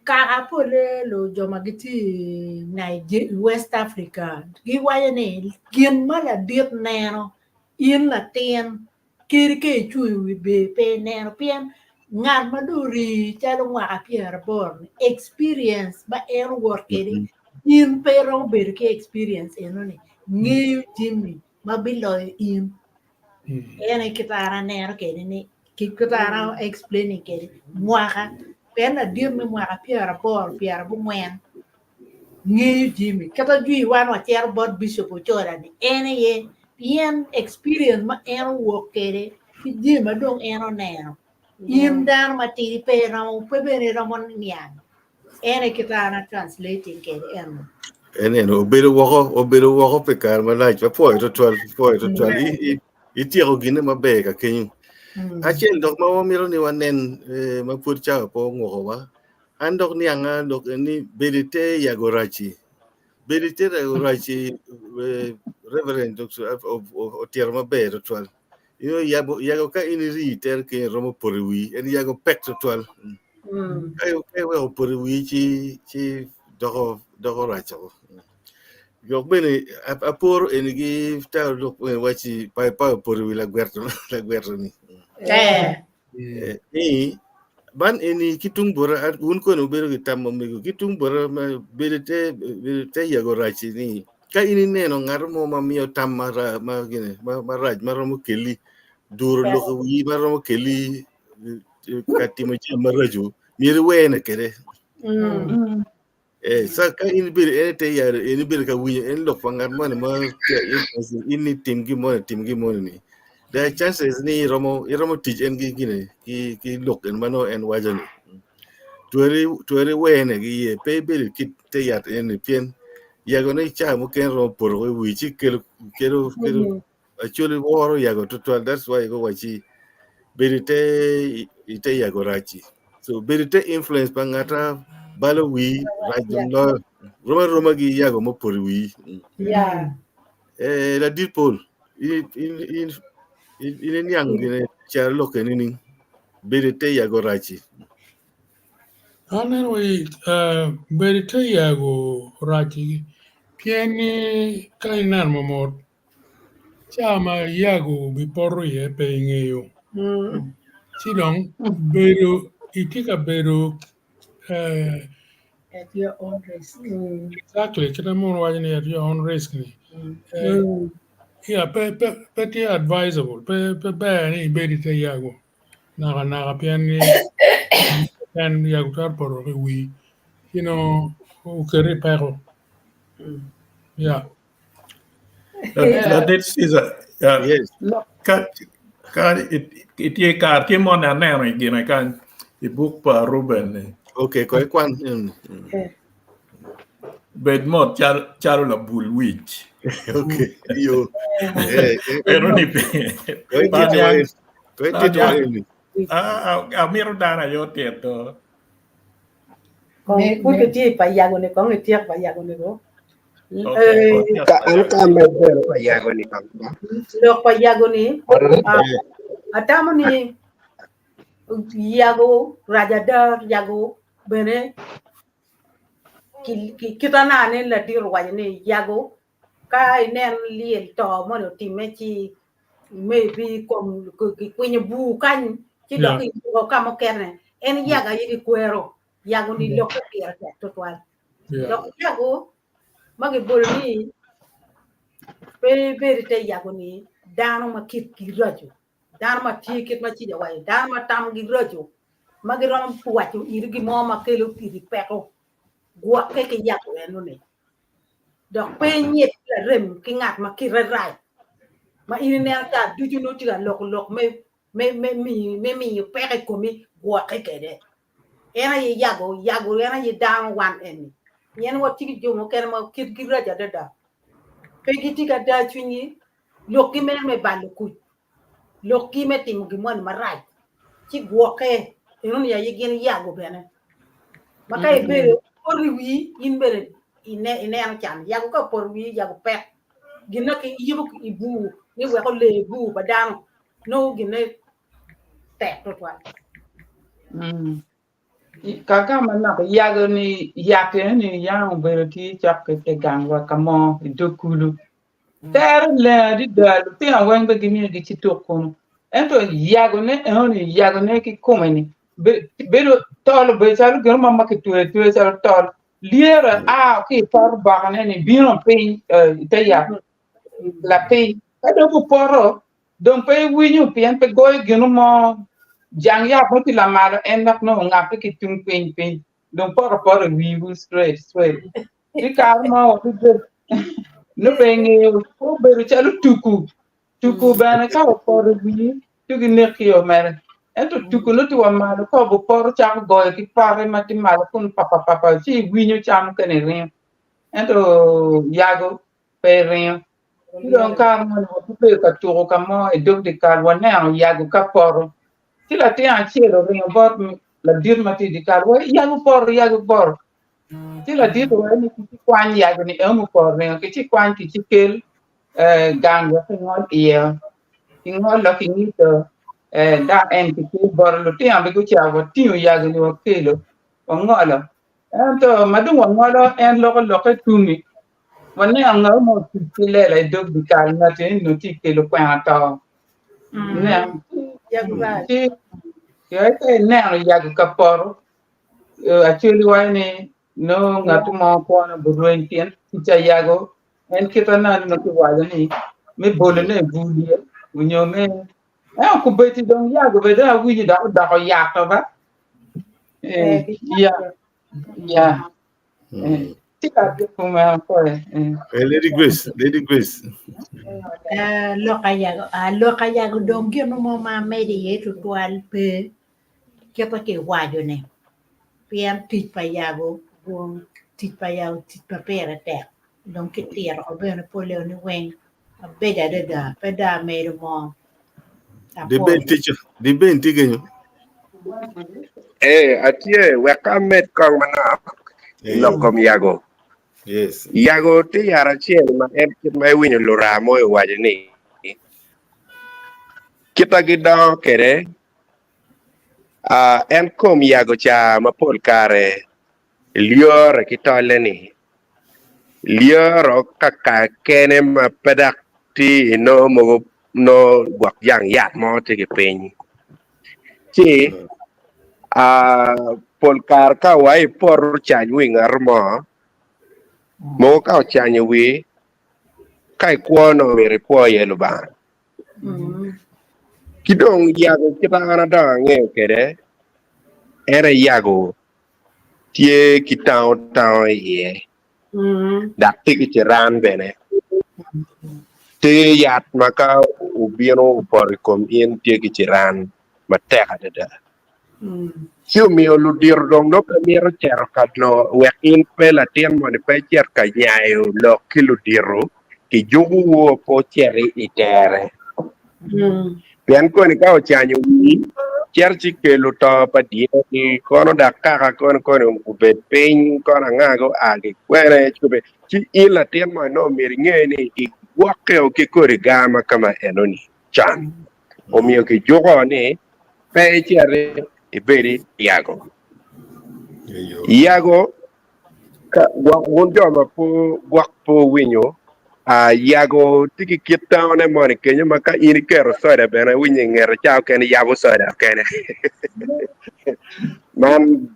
ka apole lo joma giti Nigeria West Africa gi waye ne gin mala dit neno in la ten kiri ke chui be pe neno pien ngan maduri chalo wa pier born experience ba er work in pero ber ke experience enoni ngiu jimmi mabilo in ene kitara nero ke ni kitara explaining ke mwaka pena dir me mwaka pier bu mwen ngiu jimmi kata jui wan wa tier bot bishop chora ni ene ye pien experience ma er work ke jimma dong eno nero in dan matiri pe ramo pe bene ramon nian ene kitara translating ke eno ene no bedo wako pe kar malaj pa poi to 12 i tiro gine mabe ka kenyu achel dok ma miro ni wanen ma pur cha po ngo wa andok ni anga dok ni bedite yagorachi reverend doctor of tier mabe to 12 yago ka ini ri ter ke romo porwi en yago pek to 12 kai we porwi chi doko racho yok bene apor enigi ta lok wachi pa porwi la guerto ni ban eni kitung bora un ko no bero kitam mo kitung bora belete yago rachi ni ka ini neno ngarmo ma mio tamara ma gine ma raj maromo keli duro lo wi maromo keli katimo ma raju miri wena kere sa ka ini bir ete yare ini bir ka wi en lo fangar mo ma ini tim gi mo ni the chances ni romo tij en gi gine ki lok en mano en wajani tuere wena gi pe bir kit te yat en pien yago ne cha mo ken ro por wi chi kero actually war yago to that's why go wachi berite ite yago rachi so berite influence pangata balo wi rajum lo roma gi yago mo por wi la dipol in yang ne cha lo ken ni berite yago rachi anan we berite yago rachi pieni kainar momor chama yago bi porro ye pe ngeyo. Mm. Sidong bedo itika bedo At your own risk. exactly kita mo wajani at your own risk ni. Yeah, pe advisable. Pe ni bedi te yago. Naga pian ni pian yago tar porro we. You know, ukere pero. Yeah. That is Yes. kan it kar ti mon na ne gina kan I book pa Ruben Okay, koi kwan. bed mod chalo la bull witch Okay. Yo. pero ni Koi tito wa en. Koi tito wa en. miro dana yo tieto Con put cái chi phải giang này có người tiếc phải giang này có. Ka me pero pa yago ni bang. Lok pa giang này. Atama ni yago rajada yago bene kita na ne la dir wa ne yago kai nen liel to mo no timechi maybe kom kwenye bu kan chi do ki ko kamo kerne en yaga yi kuero yago ni lo ko tira to twal lo yago magi bolni pe te yago ni dano ma kit ki rajo dano ma tikit ma chi wa dano ma tam gi rajo magi rom puacho irgi mo ma kelo ti peko gua ke yago eno ne donc pe nyet la rem ki ngat ma ki rai ma ini ne ta du ju no ti ga lok me pe ko mi gua ke de era ye yago era ye down one en yen wo ti ju mo ken ma ki raja da pe gi ti ga da chuni lok ki me ba ku lok ki me tim gi mon ma rai ti gua ke eno ya ye gen yago bene ma kai be or wi in bere ine an chan yago ka por wi yago pe gina ki yibu ibu ni we ko le bu badang no gina te to twa Kaka mana yago ni yake ni yang berarti cak ke gang wa kamo dokulu. Ter le di dalu te awen be gimi di chitokon. Ento yago ne ki komeni. Be tol be chalu germa make tuwe chalu tol. Liera ki par bagane ni bino pe te ya. La pe kado ko poro don pe winyu pian pe goy genu mo jang ya poti la malo enak no ngape ki tung pen don poro wi straight ti kar ma o de no bengi ko beru chalu tuku bana ka poro wi tugi nekio mere ento tuku no ti wa malo ko bo poro cham goy ki pare ma ti malo kun papa si winyu cham kene rin ento yago pe rin don kar mo no pe ka turo kamo e dog de kar wa na yago ka poro ti la te an cielo rin bot la dir ma ti di kar wa yago poro ti la dir wa ni ti kwan yago ni e mo poro rin ki ti kwan ki ti kel gang wa ngol ie ngol la ki ni to da en ki bor lo ti am be ku cha wa ti yago ni wa kelo wa ngolo ento madu wa ngolo en lo ko tumiวันนี้อังเงาหมดที่เล่อะไรดูดีการนะที่หนูที่เกลูกไปหาต่อเนี่ยที่เกี่ยวกับเนี่ยเราอยากกับปอร์อาชีพว่านี่น้องงัดมาพอนะบุรุษเตียนที่จะอยากเห็นคิดว่านั่นนักว่าจะนี่ไม่บอลเนี่ยบูลีวิญญาณไม่คุบไปที่ตรงอยากไปได้วิญญาณด่าเขาอยากต่อปะยาLady Grace. Lo kaya ko dong kino mo mamedi to twal pe kaya pa ke wajo ne piam tit pa yago tit pa pera te dong ke tira o bene pole ni wen a bega da pa da me mo The ben tigenyo. Atie wekamet kong mana lokom yago. Yes. Yago te yara chiel ma en kit mai winyo lura mo e waje ni. Kita gida kere en kom yago cha mapol kare lior kitole ni. Lior o kaka kene ma pedak ti no mo no guak yang yat mo te ke pen chi polkar ka wai por cha wing armo mo ka cha wi kai kwa no mere kwa ye lo ba kidong yago kita ana da nge kere era yago tie kitao tao ye dak ti ki ran bene te yat maka ubieno por kom in tie ki ran matek ada Siu mio lu dir dong no pe miro cer kat no wekin pe la tien mo ne pe cer ka nyayo lo ki lu diru ki jugu wo po ceri itere pian ko ni ka o chanyu ni cer ci ke lu to pa di ni kono da ka kono ku be pin kono nga go agi kwere ku be ci ila tien mo no mir nge ni i wakke o ki ko rigama kama enoni chan o mio ki jugo ni pe ceri iberi Iago ka wonjo ma po guak po winyo Iago tiki kita one moni kenya maka ini kero soda bena winyo ngere chao kene Iago soda kene man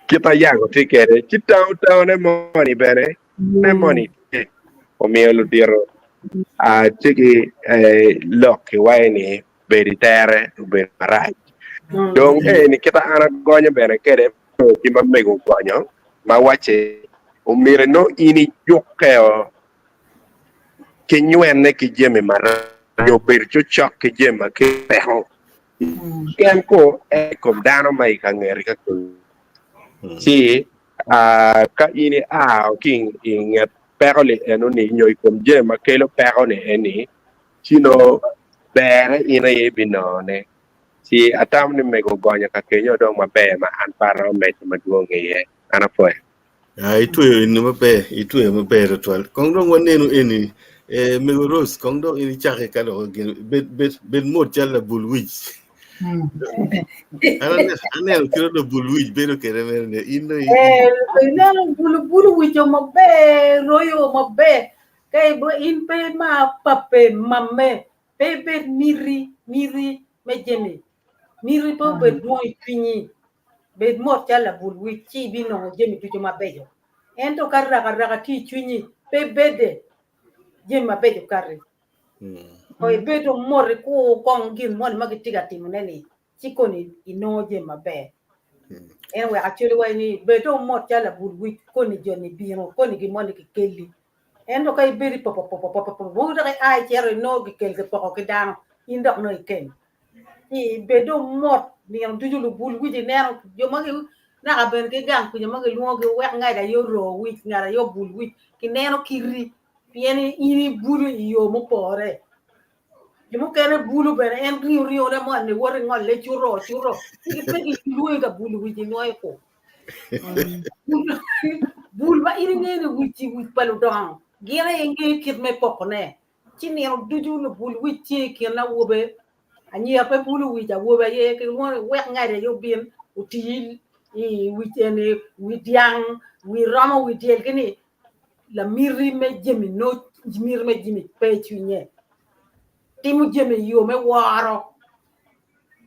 kita Iago tikere kita one moni bene ne moni o mio lu diro tiki lok waini beri tere beri marai donc ni kita ana gonya bene kede ki ma mego gonya ma wache o mire no ini jokkeo ke nyuenne ki jeme mara yo per chok ke jema ke peho ken ko e kom dano mai ka ngeri ka ko si ka ini king inget perole eno ni nyoy kom jema ke lo perole eni sino bere ina ye binone si atam ni mego gonya ka kenyo dong mabe ma an para me ma duong ye ana poe itu ni mabe ritual kong dong wanenu eni mego ros kong dong ini chake kalo bet mod jalla bulwij ana kiro do bulwij bero kere merne ina bulwij mabe royo mabe kay bo in pe ma pape mamme pe bet miri me jeme miri po be doy fini be mot jala bul wi ci bi no jemi tu ma bejo ento karra ti chuni pe bede jema bejo karre ko e bedo morre ko kong gin mon magi tiga timuneni ci koni ino jema be en we actually way ni bedo mot jala bul wi koni joni bi no koni gi mon ki kelli ento kay beri pop mo da ay cero no gi kel ke poko ke dano indok no ken i bedo mot ni am tuju lu bul wi ne yo magi na ka ben ke gang ku magi lu ge wek ngai da yo ro wi ngara yo bul wi ki neno kiri pieni ini bulu yo mo pore yo mo kene bulu ben en rio da mo ne wor ngol le churo ki pe ki lu ga bulu wi no e ko bul ba ini ne wi ci wi palu don gere ngi kit me pokone ci ni ro tuju lu bul wi ci ki na wobe ani apa bulu wi ja wo ba ye ke mo wek ngai de yo bien util i wi tene wi diang wi ramo wi del kini la miri me jemi no miri me jemi pe tunye ti mu jemi yo me waro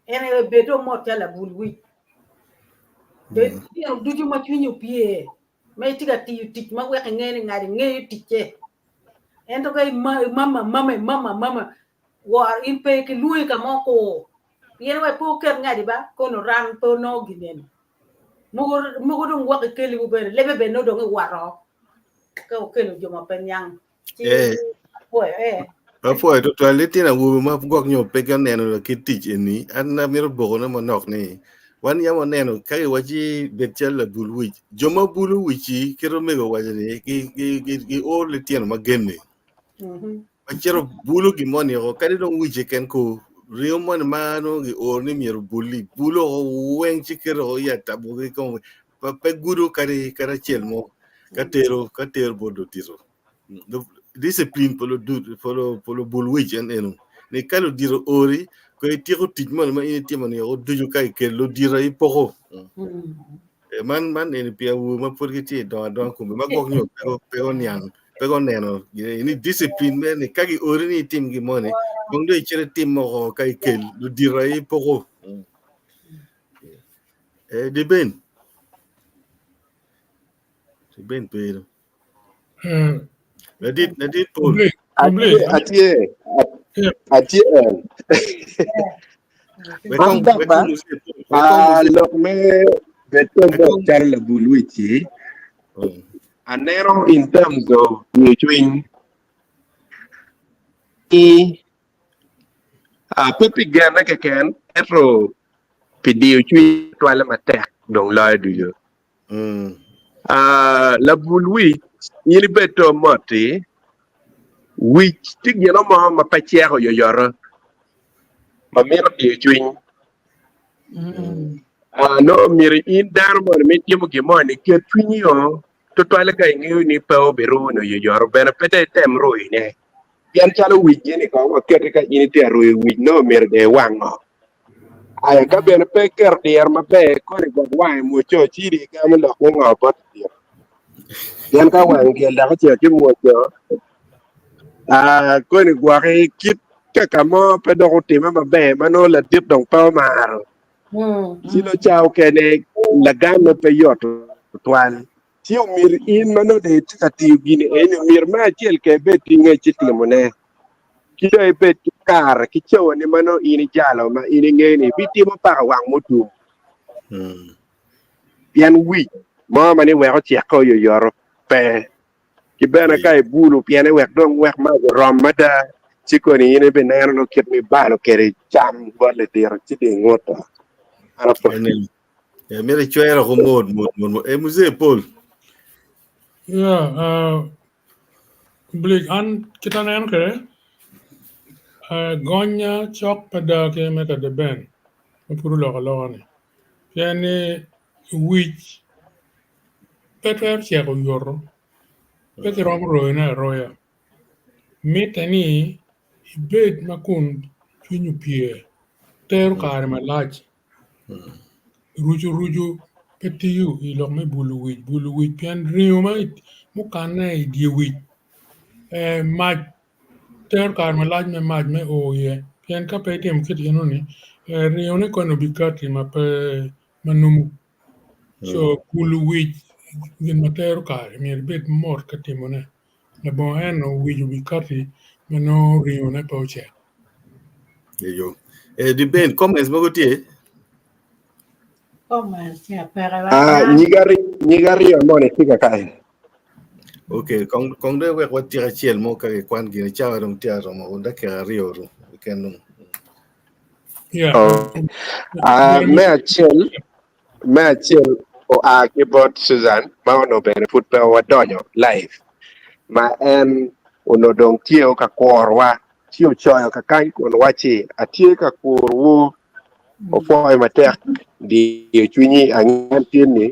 ene beto mo tela bulu wi de yo duju ma tunye pie me tiga ti tik ma wek ngai ngari tike ento kay mama war in pe ke lui ka moko yen wa po ker ngadi ba kono ran to no ginen mugo dum wa ke li bu lebe be no do waro ko ke no joma penyang Apo to toileti na wu ma gok nyo pe kan neno ki tich eni an na miro bogo na monok ni wan ya moneno kai waji betchel la bulwi joma bulwi chi kero mego wajani ki o le tien ma genne Achero bulu gi moni ko kadi don wije ken ko rio mon mano gi orni miero bulli bulo wen chikero ya tabu gi ko pe gudu kadi kara chelmo katero bodo tiro discipline polo bulwij en enu ne kalo diro ori ko tiro tijmon ma ini timani o duju kai ke lo dira i poko man en pia wu ma porgiti don ko ma gok nyo pe on yang pero neno ini discipline me ni kagi ori ni tim gi mone kong do chere tim mo kai kel du dirai poko di ben pero nadit pol Atie lo me beto Charles Buluichi anero in terms of between pepi gana ke ken etro pidiu chui twala matek dong la du yo la Buluichi ni beto moti which tig you know ma pachero yo yoro ma mero di chui no miri in dar mo me timo ke mo ni ke twini yo to twala ka ngi ni pa oberu no yo yoro bena pete tem roi ne yan chalo wiji ni ko ke ka ini te roi wi no mer de wango ay ka bena pe ker der ma be ko ri go wai mo cho chi ri ga mo lo ko ngo pot yan ka wang ke la ka che ki mo cho ko ni gwa ke kit ka ka mo pe do ko te ma be ma no la dip dong pa ma silo chao kene la gana pe yoto twal si o mir in mano de tikati gini en mir ma tiel ke beti nge chitimo ne kido e bet kar ki chewo ni mano ini jalo ma ini nge ni bitimo pa wang mutu pian wi mo mani we ko che ko yo yoro pe ki bena kai bulu pian we dong we ma ramada chiko ni ini be nero no ket mi balo kere jam wala dir chiti ngota mire chuera ko mod musée Paul blik an kita nan kere gonya chok pada ke meta de ben puru lo ne yani which better che ko yoro better rom roina roya metani ibed makun finyu pie ter kar ma lach ruju petiu ilo me bulu pian rio mai mukana di wi ma ter kar ma lach me maj me o ye pian ka pe tem kit yeno ni rio ne kono bikati ma pe manum so bulu wi gin ma ter kar mi bet mor katimone le bon eno wi bikati mano rio ne poche yo di ben comments mo tie nyigari amone tika kai okay kong de we ko tira chiel mo ka kwan gi cha rom tia rom onda ka rio ro ken me achel o a keyboard Susan ma ono bene put pe wa donyo live ma en ono dong tio ka korwa tio choyo ka kan kon wachi atie ka korwo o foi matek di chwinyi angan tin ni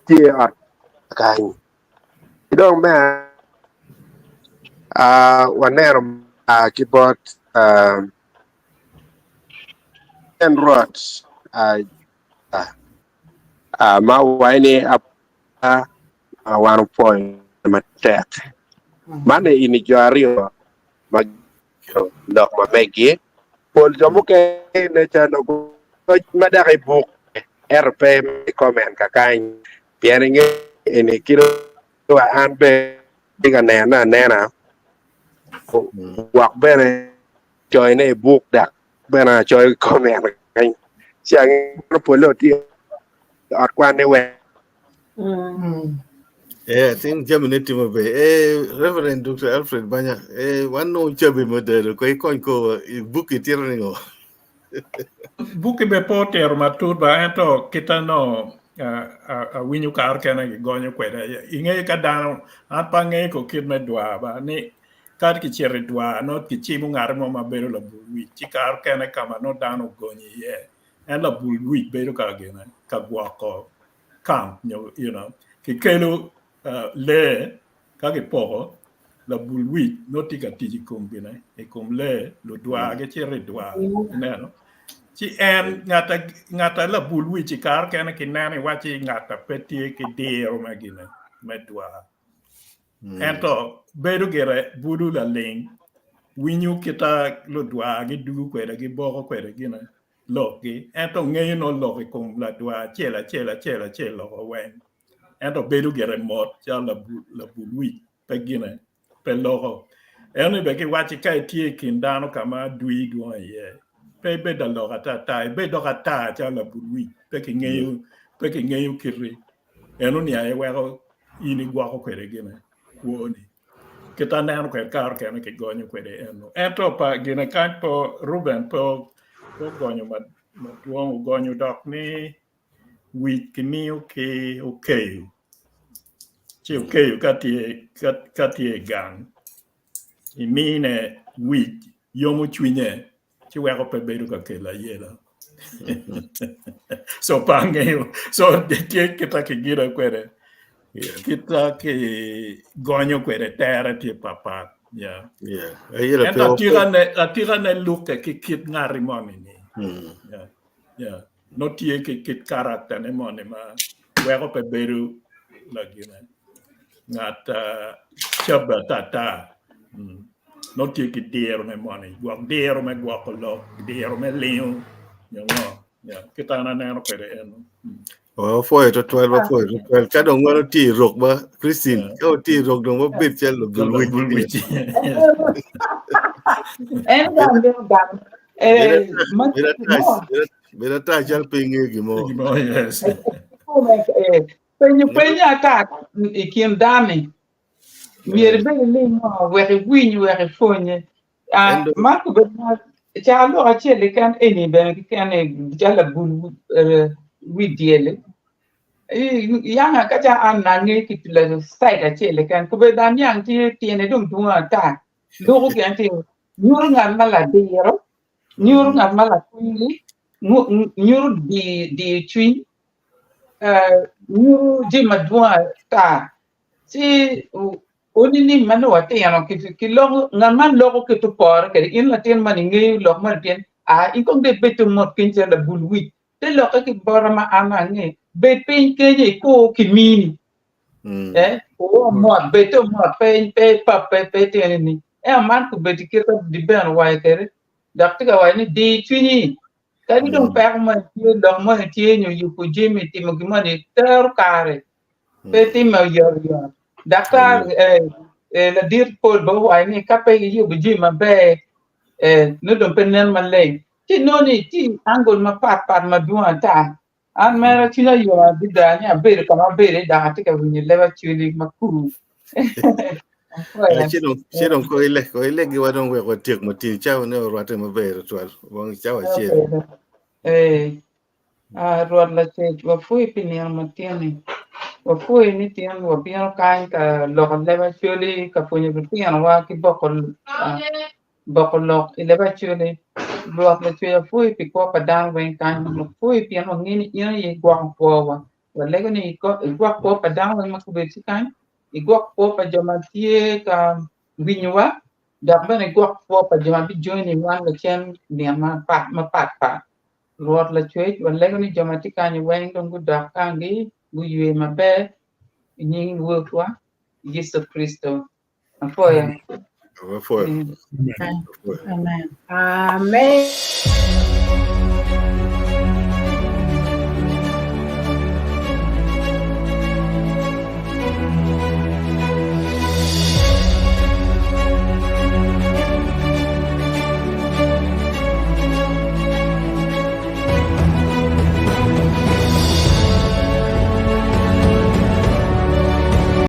tie at kan idong me wanero keyboard en rot ma waine one point matek mane ini jario ma dok ma megi pol jomo ke ne chano ko madare book rp comment ka kan pieringe ene kilo wa anbe diga nena wak bene join e book dak bena join comment kan siang no polo ti at kwane we I think Germany mo be Reverend Dr. Alfred Banya one no chabi model ko ko book itirningo buki be poter matur ba ento kita no winyu kar kena gonyo kweda inge ka dano apa nge ko kid me dwa ba ni kar ki chere dwa no ki chimu ngar mo mabero la bulwi ti kar kena kama no dano gonyi ye en la bulwi bero ka gena ka gwa ko kam you know ki kelo le ka ki poho la bulwi no tika tiji kumbina e kum le lo dwa ge chere dwa no ci en ngata la bulwi ci kar kena ki nane wachi ngata petie ki dero magina medwa ento bedo gere budu la ling winyu kita lo dwa gi du kwere gi boko kwere gi na loki ento ngeyo no loki kum la dwa chela wen ento bedo gere mot cha la bulwi pe gina pe logo eno be ki wachi kai tie kindano kama dui duo ye pe be da loga ta be do ta cha la bulwi pe ki ngeyo kiri eno ni aye wero ini gwa ko kwere gina woni kita neno kwe kar kene ke gonyo kwede eno ento pa gina kan po Ruben po gonyo ma tuongo gonyo dok ni wit kiniu ke okay chi okay katie gang imine wit yomo chwinye chi weko pe bedu ka kela yela so pangeyo so tie kita ke gira kwede kita ke gonyo kwede terra tie papa ya enta tira ne look ke kit ngari moni ni ya no tie ke kit karakter ne moni ma weko pe bedu lagi na ngata chaba tata no tie ke dero me moni guak dero me guak lo dero me leo ya kita na ne kwede eno foi to 12 ka dong waro ti rok ba Christine ko ti rok dong ba bit chel lo bulwi Mira ta chal pinge gimo yes Penha tá ikiem dame. Mir be le mo were win were fonye. Marco be cha lo a chele kan eni be kan jala bulu widiele. Yang ka ja an na nge ki la site a chele kan ko be dan yang ti tiene dum dunga ta. Lo ko kan ti nyuru ngal mala de yero. Nyuru ngal mala kuili. Nyuru di twin nyuru jima dua ta si onini mano wate yano ki lo ngaman lo ko to por ke in la ten mani ngi lo ma ten a ikong de betu mot kinje la bulwi te lo ka ki borama ama ngi be pen ke je ko ki mini o mo betu mo pe pa pe te ni man ko beti ki ta di ben wa ke dakti ga wa ni di twini Kali dong perma tie dong mo tie nyu yu ku jimi ti mo gimani ter kare peti mo yor Dakar la dir pol bo wa ni kape yu bu jima be no dong penen malay ti noni ti angol ma pat ma duan ta an mera ti la yo bidanya be ka ma be da ta ka ni lewa chuli makuru Chị đồng coi lệ cái hoạt động về hoạt tiệc một tiền trao nữa rồi thì mà về rồi vâng cháu ở trên ruột là chết và phui piniang mà tiền này và phui ni tiền và piano kain ka lokal leva chuli ka punya piano wa ki bokol lok leva chuli ruột là chuli phui pi ko padang wen kain phui piano ngini ye guang po wa lego ni ko guang po padang wen makubeti kain igwak po pa jamatie ka winywa dakba ne gwak po pa jamati join wan la chen ni ma pat ruột la chwe wan lego ni jamati ka ni wen dong gu dak kangi gu yue ma be ni wo kwa Yesu Kristo afoya foi Amen.